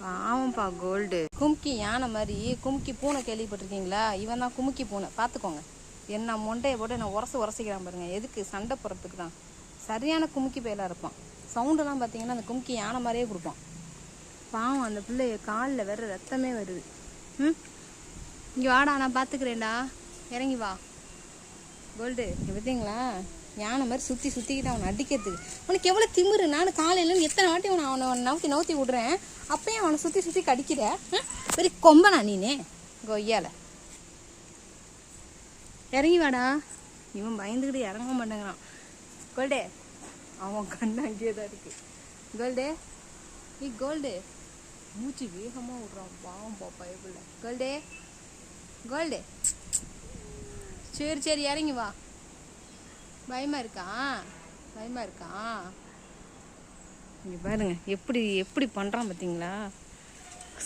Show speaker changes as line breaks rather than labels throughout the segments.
ஆமாப்பா கோல்டு. கும்கி யானை மாதிரி கும்கி பூனை கேள்விப்பட்டிருக்கீங்களா? இவன் தான் கும்கி பூனை. பார்த்துக்கோங்க, என்ன மொண்டையை போட்டு என்ன உரசிக்கிறான் பாருங்க. எதுக்கு? சண்டை போடுறதுக்கு தான். சரியான கும்கி பேலாக இருப்பான். சவுண்டெல்லாம் பார்த்தீங்கன்னா அந்த கும்கி யானை மாதிரியே கொடுப்பான். பாவம், அந்த பிள்ளைய காலில் வேற ரத்தமே வருது. இங்கே வாடா, நான் பார்த்துக்கிறேன்டா, இறங்கி வா. கோல்டு, பார்த்தீங்களா? யானை மாதிரி சுற்றிக்கிட்டு அவனை அடிக்கிறதுக்கு. அவனுக்கு எவ்வளோ திமிரு! நான் காலையிலேருந்து எத்தனை வாட்டி அவனை நவுத்தி விட்றேன், அப்பயும் அவனை சுற்றி கடிக்கிற. பெரிய கொம்பனா நீனே கொய்யால. இறங்கி வாடா. இவன் பயந்துக்கிட்டு இறங்க மாட்டேங்கிறான். கோல்டே, அவன் கண்ணு அங்கேயே தான் இருக்கு. கோல்டே, கோல்டு மூச்சு வேகமாக விட்றான். பாவம் பாப்பா எப்படி. கோல்டே, கோல்டே, சரி இறங்கி வா. பயமாக இருக்கான். இங்கே பாருங்க எப்படி பண்ணுறான் பார்த்தீங்களா?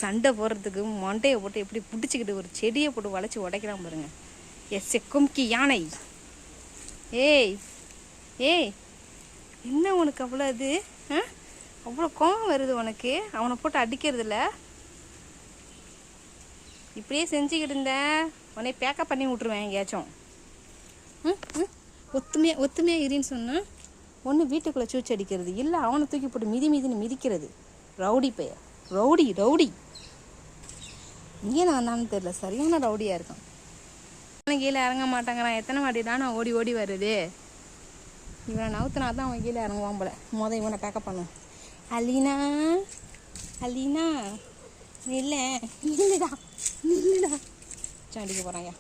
சண்டை போடுறதுக்கு மண்டையை போட்டு எப்படி பிடிச்சிக்கிட்டு ஒரு செடியை போட்டு வளைச்சி உடைக்கிறான் பாருங்க. எஸ் கும்கி யானை. ஏய் என்ன உனக்கு அவ்வளோ இது? அவ்வளோ கோவம் வருது உனக்கு அவனை போட்டு அடிக்கிறதுல? இப்படியே செஞ்சுக்கிட்டு இருந்தேன், உன்னை பேக்கப் பண்ணி விட்ருவேன் எங்கேயாச்சும். ஒத்துமையாக இருன்னு சொன்னால் ஒன்று வீட்டுக்குள்ளே சூச்சி அடிக்கிறது, இல்லை அவனை தூக்கி போட்டு மிதின்னு மிதிக்கிறது. ரவுடி பைய, ரவுடி இங்கே நான் வந்தான்னு தெரியல, சரியான ரவுடியாக இருக்கான். கீழே இறங்க மாட்டாங்கிறான். எத்தனை வாட்டி தான் நான் ஓடி வருது? இவனை நவுத்தினா தான் அவன் கீழே இறங்குவான் போல. இவனை பேக்கப் பண்ணும். அலீனா நில்லுடா. அடிக்க போகிறாங்க,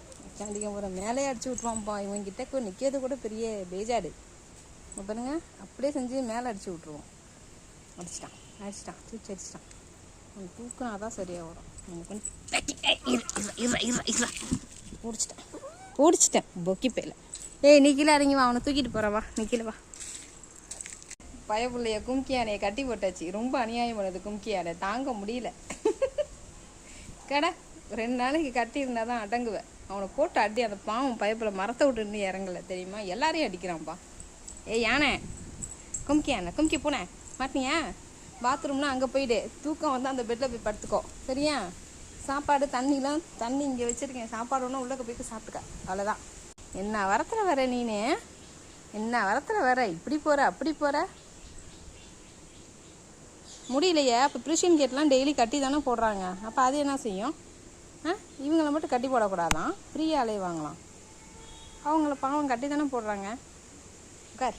அடிக்க போகிறேன். மேலே அடிச்சு விட்ருவான்ப்பா. இவங்கிட்ட நிற்கிறது கூட பெரிய பேஜாடு. பாருங்க, அப்படியே செஞ்சு மேலே அடிச்சு விட்ருவோம். அடிச்சிட்டான் தூச்சி அடிச்சிட்டான். அவன் தூக்கினா தான் சரியாக வரும். ஓடிச்சிட்டேன் பொக்கி பேல. நீ கீழே இறங்கி வா, அவனை தூக்கிட்டு போகிறவா. நீ கீழே வா. பயப்புள்ளைய கும்கி யானையை கட்டி போட்டாச்சு. ரொம்ப அநியாயம் பண்ணுது கும்கி யானை, தாங்க முடியல. கடை 2 நாளைக்கு கட்டி இருந்தால் தான் அடங்குவேன். அவனை போட்டு அடி. அந்த பாவம் பயப்புல மரத்தை விட்டு இறங்கலை தெரியுமா? எல்லாரையும் அடிக்கிறான்ப்பா. யானை, கும்கி யானை, கும்கி பூனை மாட்டினியா? பாத்ரூம்னா அங்கே போயிடு. தூக்கம் வந்து அந்த பெட்டில் போய் படுத்துக்கோ, சரியா? சாப்பாடு தண்ணி இங்கே வச்சுருக்கேன். சாப்பாடு ஒன்றும் உள்ளே போய்ட்டு சாப்பிட்டுக்க, அவ்வளோதான். என்ன வரத்தில் வர நீனு? என்ன வரத்தில் வர? இப்படி போகிற அப்படி போகிற, முடியலையே. அப்போ ப்ரிஷன் கேட்லாம் டெய்லி கட்டி தானே போடுறாங்க. அப்போ அது என்ன செய்யும்? இவங்கள மட்டும் கட்டி போடக்கூடாதான், ஃப்ரீயாக அலைவாங்களாம். அவங்கள பாவம் கட்டி தானே போடுறாங்க. உட்கார்.